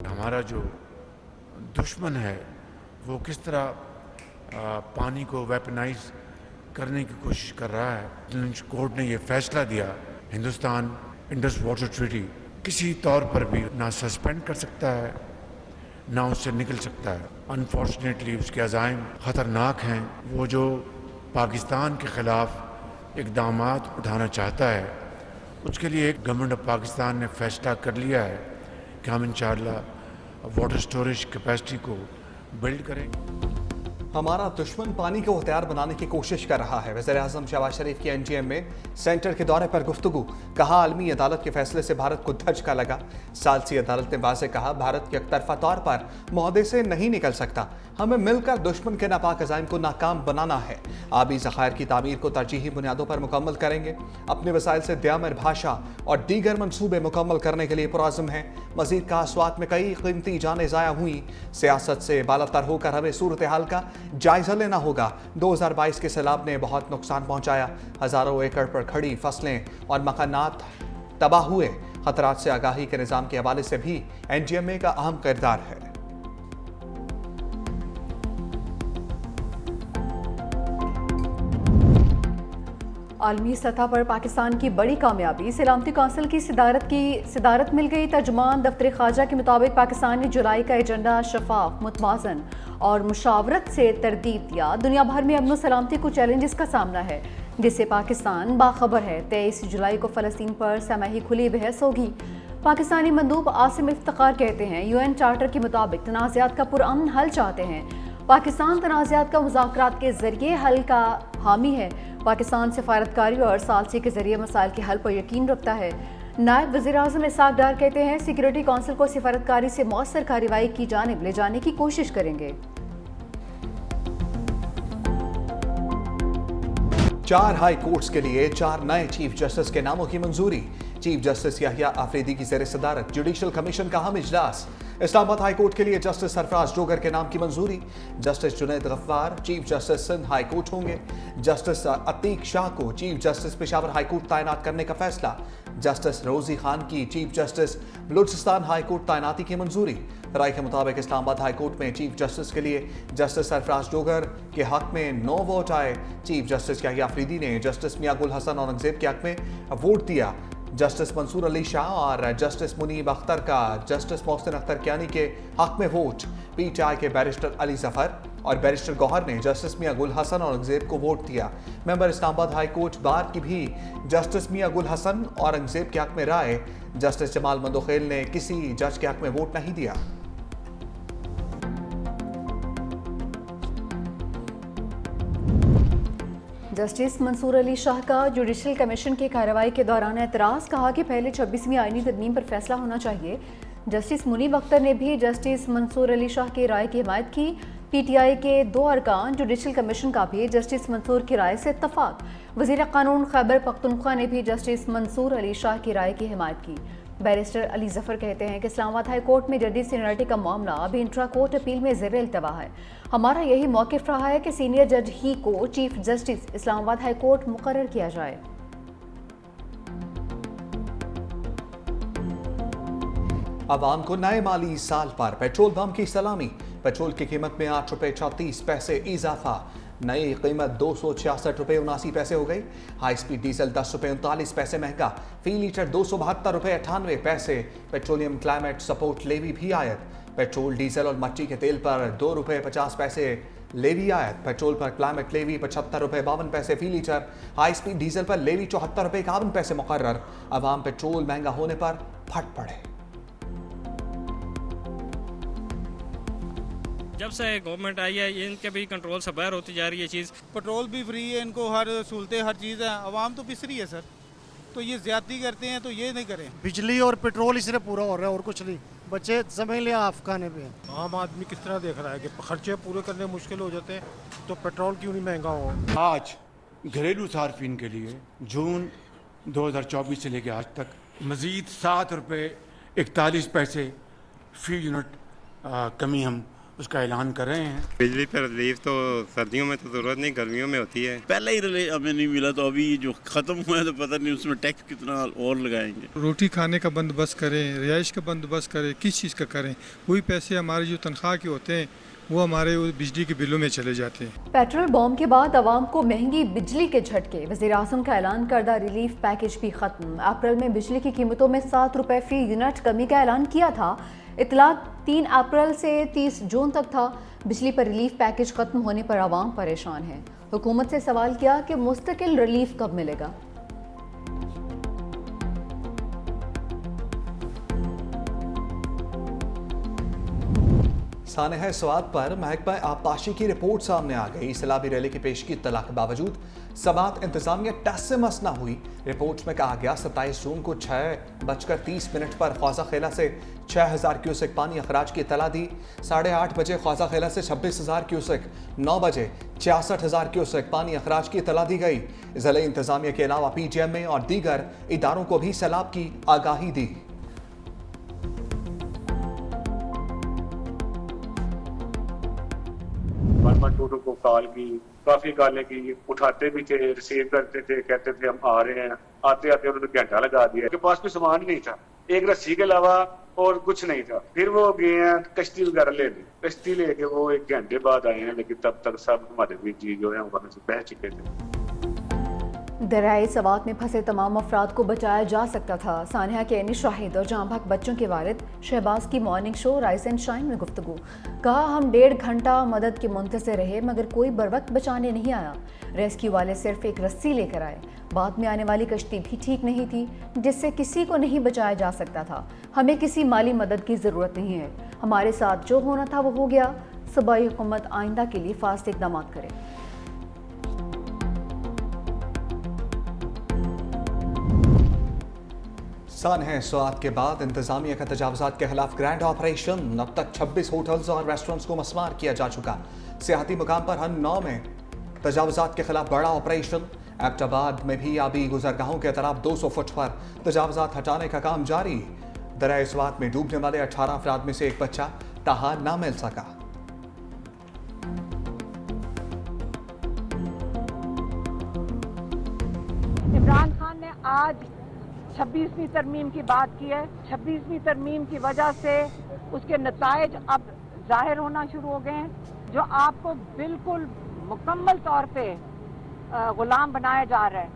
हमारा जो दुश्मन है वो किस तरह पानी को वेपनाइज करने की कोशिश कर रहा है। लंच कोर्ट ने ये फैसला दिया, हिंदुस्तान इंडस वाटर ट्रीटी किसी तौर पर भी ना सस्पेंड कर सकता है ना उससे निकल सकता है। अनफॉर्चुनेटली उसके अज़ाइम ख़तरनाक हैं। वो जो पाकिस्तान के ख़िलाफ़ इक़दामात उठाना चाहता है उसके लिए एक गवर्नमेंट ऑफ पाकिस्तान ने फ़ैसला कर लिया है कि हम इंशाअल्लाह वाटर स्टोरेज कैपेसिटी को बिल्ड करेंगे। हमारा दुश्मन पानी को हथियार बनाने की कोशिश कर रहा है। वज़ीर-ए-आज़म शहबाज शरीफ की एनजीएम में सेंटर के दौरे पर गुफ्तगू। कहा आलमी अदालत के फैसले से भारत को धचका लगा। सालसी अदालत ने वाज़ेह कहा भारत के एकतरफा तौर पर मुआहदे से नहीं निकल सकता। हमें मिलकर दुश्मन के नापाक अज़ाइम को नाकाम बनाना है। आबी ज़खायर की तामीर को तरजीही बुनियादों पर मुकम्मल करेंगे। अपने वसाइल से दयामर भाषा और दीगर मनसूबे मुकम्मल करने के लिए पुरअज़्म है। मज़ीद कहा स्वात में कई कीमती जानें ज़ाया हुई। सियासत से बालातर होकर हमें सूरत हाल का जायजा लेना होगा। 2022 के सैलाब ने बहुत नुकसान पहुंचाया। हजारों एकड़ पर खड़ी फसलें और मकानात तबाह हुए। खतरात से आगाही के निज़ाम के हवाले से भी एनजीएमए का अहम किरदार है। आलमी सतह पर पाकिस्तान की बड़ी कामयाबी, सलामती कौंसिल की सदारत मिल गई। तर्जुमान दफ्तर ख़ारजा के मुताबिक पाकिस्तान ने जुलाई का एजेंडा शफाफ, मुतवाज़न और मुशावरत से तरतीब दिया। दुनिया भर में अमन सलामती को चैलेंजेस का सामना है जिससे पाकिस्तान बाखबर है। 23 जुलाई को फ़लस्तीन पर समाही खुली बहस होगी। पाकिस्तानी मंदूब आसिम इफ्तिखार कहते हैं यूएन चार्टर के मुताबिक तनाज़ात का पुरअमन हल चाहते हैं। पाकिस्तान तनाज़ात का मुज़ाकरात के जरिए हल का हामी है। पाकिस्तान सफारतकारी और सालसी के जरिए मसाइल के हल पर यकीन रखता है। नायब वज़ीर-ए-आज़म इसाक डार कहते हैं सिक्योरिटी काउंसिल को सफारतकारी से मौसर कार्रवाई की जानिब ले जाने की कोशिश करेंगे। 4 हाई कोर्ट्स के लिए 4 नए चीफ जस्टिस के नामों की मंजूरी। चीफ जस्टिस याहिया आफरीदी की ज़ेर सदारत जुडिशल कमीशन का अहम इजलास। इस्लामाबाद हाई कोर्ट के लिए जस्टिस सरफराज जोगर के नाम की मंजूरी। Justice Junaid Ghaffar chief justice Sindh high court होंगे। जस्टिस अतीक शाह को chief justice Peshawar high court तैनात करने का फैसला। जस्टिस रोजी खान की chief justice Balochistan high court तैनाती की मंजूरी। राय के मुताबिक इस्लामाबाद हाई कोर्ट में चीफ जस्टिस के लिए जस्टिस सरफराज जोगर के हक में 9 वोट आए। चीफ जस्टिस याहिया आफरीदी ने जस्टिस मियां गुल हसन औरंगजेब के हक में वोट दिया। जस्टिस मंसूर अली शाह और जस्टिस मुनीब अख्तर का जस्टिस मोहसिन अख्तर कियानी के हक में वोट। पीटीआई के बैरिस्टर अली जफर और बैरिस्टर गौहर ने जस्टिस मियां गुल हसन औरंगजेब को वोट दिया। Member Islamabad high court bar की भी जस्टिस मियां गुल हसन औरंगजेब के हक में राय। जस्टिस जमाल मंदोखेल ने किसी जज के हक में वोट नहीं दिया। जस्टिस मंसूर अली शाह का जुडिशल कमीशन की कार्रवाई के दौरान एतराज़, कहा कि पहले 26वीं आईनी तरमीम पर फैसला होना चाहिए। जस्टिस मुनीब अख्तर ने भी जस्टिस मंसूर अली शाह की राय की हिमायत की। पीटीआई के 2 अरकान जुडिशल कमीशन का भी जस्टिस मंसूर की राय से इत्तफाक। वज़ीर कानून खैबर पख्तूनख्वा ने भी जस्टिस मंसूर अली शाह की राय की हिमायत की। बैरिस्टर अली जफर कहते हैं कि इस्लामाबाद हाई कोर्ट में जजेस सीनियरिटी का मामला अभी इंट्रा कोर्ट अपील में ज़ेर इल्तवा है। हमारा यही मौक़िफ़ रहा है कि सीनियर जज ही को chief justice Islamabad high court मुकर्रर किया जाए। आवाम को नए माली साल पर पेट्रोल पंप की सलामी। पेट्रोल की कीमत में 8 रुपये 34 पैसे इजाफा। नई कीमत 266 रुपये 79 पैसे हो गई। हाई स्पीड डीजल 10 रुपये 39 पैसे महंगा। फी लीटर 272 रुपये 98 पैसे। पेट्रोलियम क्लाइमेट सपोर्ट लेवी भी आयत। पेट्रोल डीजल और मट्टी के तेल पर 2 रुपये 50 पैसे लेवी आयत। पेट्रोल पर क्लाइमेट लेवी 75 रुपये 52 पैसे फी लीटर। हाई स्पीड डीजल पर लेवी 74 रुपये 51 पैसे मुकर्रर। अवाम पेट्रोल महंगा होने पर फट पड़े। जब से गवर्नमेंट आई है इनके भी कंट्रोल से बाहर होती जा रही है चीज़। पेट्रोल भी फ्री है, इनको हर सहूलतें हर चीज़ है। आवाम तो पिस रही है सर, तो ये ज्यादती करते हैं तो ये नहीं करें। बिजली और पेट्रोल इससे पूरा हो रहा है और कुछ नहीं। बच्चे समझ लिया आप खाने पे। आम आदमी किस तरह देख रहा है कि खर्चे पूरे करने मुश्किल हो जाते हैं, तो पेट्रोल क्यों नहीं महंगा हो। आज घरेलू सार्फिन के लिए जून 2024 से लेकर आज तक मज़ीद 7 रुपये 41 पैसे फी यूनिट कमी हम उसका ऐलान कर रहे हैं। बिजली पर रिलीफ तो सर्दियों में तो ज़रूरत नहीं, गर्मियों में होती है। पहले ही रिलीफ हमें नहीं मिला, तो अभी जो ख़त्म हुआ है तो पता नहीं उसमें टैक्स कितना और लगाएंगे। रोटी खाने का बंदोबस्त करें, रिहाइश का बंदोबस्त करें, किस चीज़ का करें, वही पैसे हमारे जो तनख्वाह के होते हैं वो हमारे बिजली के बिलों में चले जाते हैं। पेट्रोल बॉम्ब के बाद आवाम को महंगी बिजली के झटके। वज़ीर-ए-आज़म का ऐलान करदा रिलीफ पैकेज भी खत्म। अप्रैल में बिजली की कीमतों में 7 रुपये फी यूनिट कमी का ऐलान किया था। इतलाक 3 अप्रैल से 30 जून तक था। बिजली पर रिलीफ पैकेज खत्म होने पर आवाम परेशान है। हुकूमत से सवाल किया कि मुस्तकिल रिलीफ कब मिलेगा। सानह स्वाद पर महकमा आबपाशी की रिपोर्ट सामने आ गई। सैलाबी रैली की पेश की इत्तला के बावजूद समात इंतजामिया टस से मस न हुई। रिपोर्ट में कहा गया 27 जून को 6:30 पर ख्वाजा खेला से 6000 क्यूसेक पानी अखराज की इत्तला दी। 8:30 बजे ख्वाजा खेला से 26,000 क्यूसेक, 9 बजे 66,000 क्यूसेक पानी अखराज की इत्तला दी गई। ज़िले इंतजामिया के अलावा PGMA और दीगर इदारों को भी सैलाब की आगाही दी। को कॉल की, काफी कॉलें की, उठाते भी थे, रिसीव करते थे, कहते थे हम आ रहे हैं। आते आते उन्होंने घंटा लगा दिया। उनके पास भी सामान नहीं था, एक रस्सी के अलावा और कुछ नहीं था। फिर वो गए हैं कश्ती वगैरह लेने, कश्ती लेके वो 1 घंटे बाद आए हैं, लेकिन तब तक सब हमारे भी जी जो है वहां से बह चुके थे। दरियाए सवात में फंसे तमाम अफराद को बचाया जा सकता था। सानिया के एनी शाहिद और जांबाक बच्चों के वालिद शहबाज की morning show rise and shine में गुफ्तगू। कहा, हम 1.5 घंटा मदद के मुंतज़िर रहे मगर कोई बर वक्त बचाने नहीं आया। रेस्क्यू वाले सिर्फ एक रस्सी लेकर आए। बाद में आने वाली कश्ती भी ठीक नहीं थी जिससे किसी को नहीं बचाया जा सकता था। हमें किसी माली मदद की ज़रूरत नहीं है। हमारे साथ जो होना था वो हो गया। सूबाई हुकूमत आइंदा के लिए फास्ट इक़दाम करे। सानह स्वाद के बाद इंतजामिया का तजावुज़ात के खिलाफ ग्रैंड ऑपरेशन। अब तक 26 होटल्स और रेस्टोरेंट्स को मस्मार किया जा चुका। सियाहती मुकाम पर हर 9 में तजावुज़ात के खिलाफ बड़ा ऑपरेशन। एबटाबाद में भी आबी गुजरगाहों के तरफ 200 फुट पर तजावुज़ात हटाने का काम जारी। दरियाए स्वात में डूबने वाले 18 अफराद में से एक बच्चा ताहा ना मिल सका। इमरान खान ने आज 26वीं तरमीम की बात की है। 26वीं तरमीम की वजह से उसके नतायज अब जाहिर होना शुरू हो गए हैं, जो आपको बिल्कुल मुकम्मल तौर पे गुलाम बनाया जा रहा है।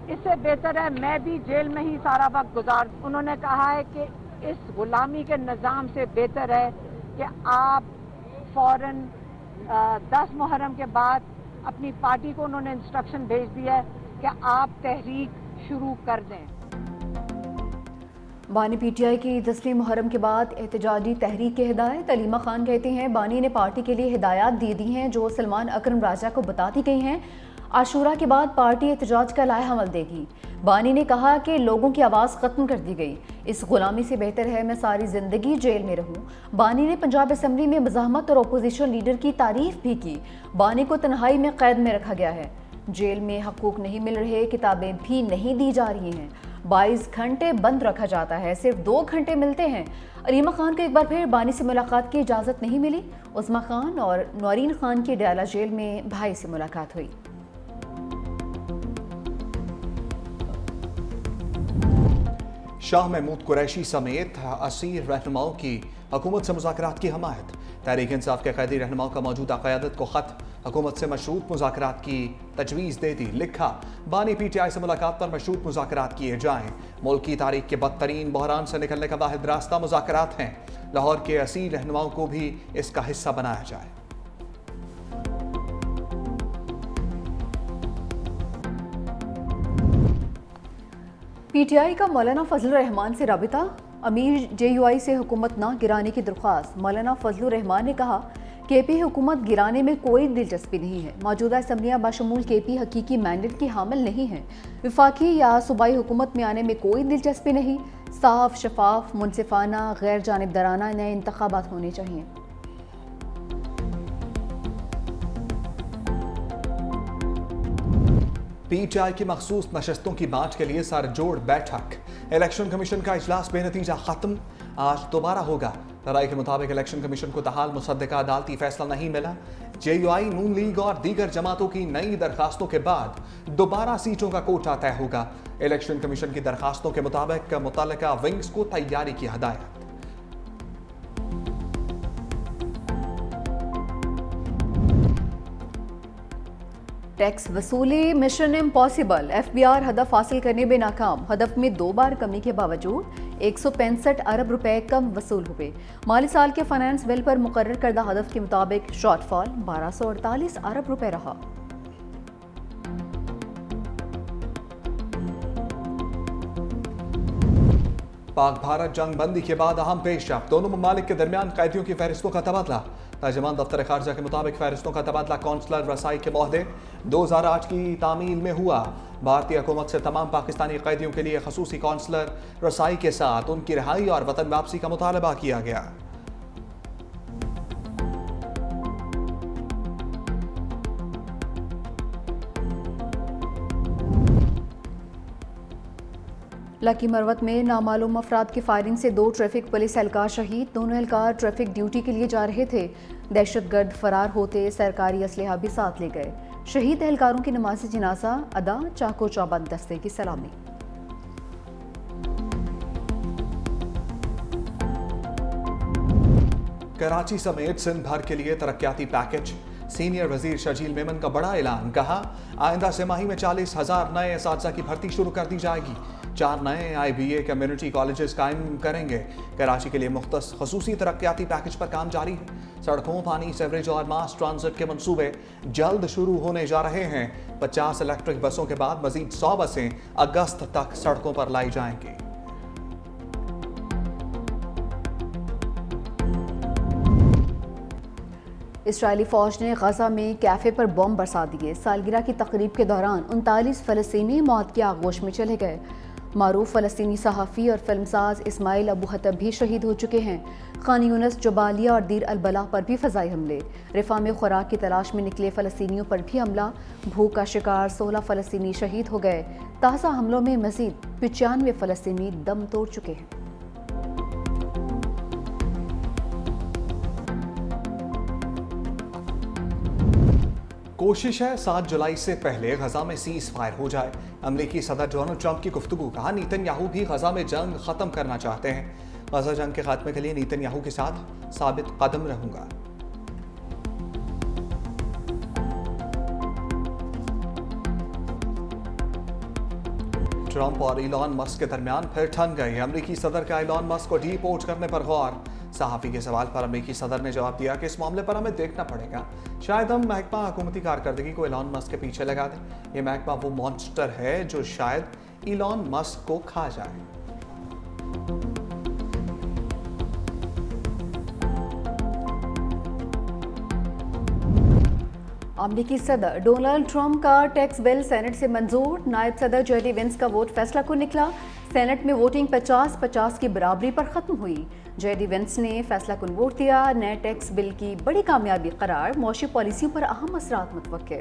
इससे बेहतर है मैं भी जेल में ही सारा वक्त गुजार। उन्होंने कहा है कि इस गुलामी के निज़ाम से बेहतर है कि आप फौरन 10 मुहर्रम के बाद अपनी पार्टी को उन्होंने इंस्ट्रक्शन भेज दिया है कि आप तहरीक शुरू कर दें। बानी PTI की 10वीं मुहर्रम के बाद एहतजाजी तहरीक की हिदायत। अलीमा खान कहती हैं, बानी ने पार्टी के लिए हिदायत दे दी हैं जो सलमान अकरम राजा को बता दी गई हैं। आशूरा के बाद पार्टी एहतजाज का लाहेहमल देगी। बानी ने कहा कि लोगों की आवाज़ ख़त्म कर दी गई। इस गुलामी से बेहतर है मैं सारी ज़िंदगी जेल में रहूं। बानी ने पंजाब असम्बली में मज़ाहमत और अपोजिशन लीडर की तारीफ भी की। बानी को तन्हाई में कैद में रखा गया है। जेल में हकूक़ नहीं मिल रहे, किताबें भी नहीं दी जा रही हैं। 22 घंटे बंद रखा जाता है, सिर्फ 2 घंटे मिलते हैं। अलीमा खान को एक बार फिर बानी से मुलाकात की इजाज़त नहीं मिली। उस्मा खान और नौरीन खान की डयाला जेल में भाई से मुलाकात हुई। शाह महमूद कुरैशी समेत असीर रहनुमाओं की हुकूमत से मुज़ाकरात की हमायत। तहरीक इंसाफ के कैदी रहनुमाओं का मौजूदा क़यादत को ख़त हुकूमत से मशरूत मुज़ाकरात की तजवीज़ दे दी। लिखा, बानी PTI से मुलाकात पर मशरूत मुज़ाकरात किए जाएँ। मुल्क की तारीख के बदतरीन बहरान से निकलने का वाहिद रास्ता मुज़ाकरात हैं। लाहौर के असीर रहनुमाओं को भी इसका हिस्सा बनाया जाए। PTI का मौलाना फजलुर रहमान से राबिता। अमीर JUI से हुकूमत ना गिराने की दरख्वास्त। मौलाना फजलुर रहमान ने कहा, KP हुकूमत गिराने में कोई दिलचस्पी नहीं है। मौजूदा असम्बलियाँ बाशमूल KP हकीकी मैंडेट की हामिल नहीं हैं। वफाकी या सूबाई हुकूमत में आने में कोई दिलचस्पी नहीं। साफ, शफाफ, मुनसिफाना, गैर जानिबदाराना नए इंतखाबात होने चाहिए। पीटीआई की मखसूस नशस्तों की बांट के लिए सरजोड़ बैठक। इलेक्शन कमीशन का इजलास बेनतीजा खत्म, आज दोबारा होगा। राय के मुताबिक इलेक्शन कमीशन को तहाल मुसद्दका अदालती फैसला नहीं मिला। जेयूआई, नून लीग और दीगर जमातों की नई दरखास्तों के बाद दोबारा सीटों का कोटा तय होगा। इलेक्शन कमीशन की दरखास्तों के मुताबिक मुतल्लिका विंग्स को तैयारी की हदायत। टैक्स वसूली मिशन इम्पॉसिबल, एफबीआर हदफ हासिल करने में नाकाम। हदफ में 2 बार कमी के बावजूद 165 अरब रुपए कम वसूल हुए। माली साल के फाइनेंस बिल पर मुकर्रर करदा हदफ के मुताबिक शॉर्टफॉल 1248 अरब रुपए रहा। पाक भारत जंग बंदी के बाद अहम पेशरफ, दोनों ममालिक के दरमियान कैदियों की फहरिस्तों का तबादला। तर्जुमान दफ्तर खारजा के मुताबिक फहरिस्तों का तबादला कौंसलर रसाई के मोहदे 2008 की तामील में हुआ। भारतीय हुकूमत से तमाम पाकिस्तानी कैदियों के लिए खसूसी कौंसलर रसाई के साथ उनकी रिहाई और वतन वापसी का मुतालबा किया गया। लकी मरवत में नामालूम अफराद की फायरिंग से 2 ट्रैफिक पुलिस एहलकार शहीद। दोनों एहलकार ट्रैफिक ड्यूटी के लिए जा रहे थे। दहशतगर्द फरार होते सरकारी असलहा भी साथ ले गए। शहीद एहलकारों की नमाज़ जनाजा अदा, चाको चौबंद दस्ते की सलामी। कराची समेत सिंध भर के लिए तरक्याती पैकेज। सीनियर वजीर शर्जील मेमन का बड़ा ऐलान, कहा आइंदा तिमाही में 40,000 नए असातिज़ा की भर्ती शुरू कर दी जाएगी। 4 नए IBA कम्युनिटी कॉलेजेस कायम करेंगे। कराची के लिए मुख्तस खसूसी तरक्याती पैकेज पर काम जारी है। सड़कों, पानी, सेवरेज और मास ट्रांजिट के मंसूबे जल्द शुरू होने जा रहे हैं। 50 इलेक्ट्रिक बसों के बाद मजीद 100 बसें अगस्त तक सड़कों पर लाई जाएंगी। इसराइली फौज ने गजा में कैफे पर बम बरसा दिए। सालगिरह की तकरीब के दौरान 39 फ़लस्तीनी मौत की आगोश में चले गए। मारूफ फ़लस्तीनी सहाफ़ी और फिल्मसाज इस्माइल अबू हतब भी शहीद हो चुके हैं। खान यूनिस, जबालिया और दीर अल-बला पर भी फ़ज़ाई हमले। रिफा में खुराक की तलाश में निकले फ़लस्तीनियों पर भी हमला। भूख का शिकार 16 फ़लस्तीनी शहीद हो गए। ताज़ा हमलों में मज़ीद 95 फ़लस्तीनी दम तोड़ चुके हैं। कोशिश है 7 जुलाई से पहले गजा में सीज फायर हो जाए। अमेरिकी सदर डोनाल्ड ट्रंप की गुफ्तगू, कहा नेतन्याहू भी गजा में जंग खत्म करना चाहते हैं। गजा जंग के खात्मे के लिए नेतन्याहू के साथ साबित कदम रहूंगा। ट्रंप और इलॉन मस्क के दरमियान फिर ठन गए। अमेरिकी सदर का इलॉन मस्क को डीपोर्ट करने पर गौर। सहाफ़ी के सवाल पर अमेरिकी सदर ने जवाब दिया कि इस मामले पर हमें देखना पड़ेगा। शायद हम महकमा हुकूमती कारकर्दगी को इलॉन मस्क के पीछे लगा दें। ये महकमा वो मॉन्स्टर है जो शायद इलॉन मस्क को खा जाए। अमेरिकी सदर डोनाल्ड ट्रंप का टैक्स बिल सेनेट से मंजूर। नायब सदर जेडी वेंस का वोट फैसला को निकला। सेनेट में वोटिंग 50-50 की बराबरी पर खत्म हुई। जेडी वेंस ने फैसला कुन वोट दिया। नए टैक्स बिल की बड़ी कामयाबी करार। मौशी पॉलिसियों पर अहम असरात मुतवक्के।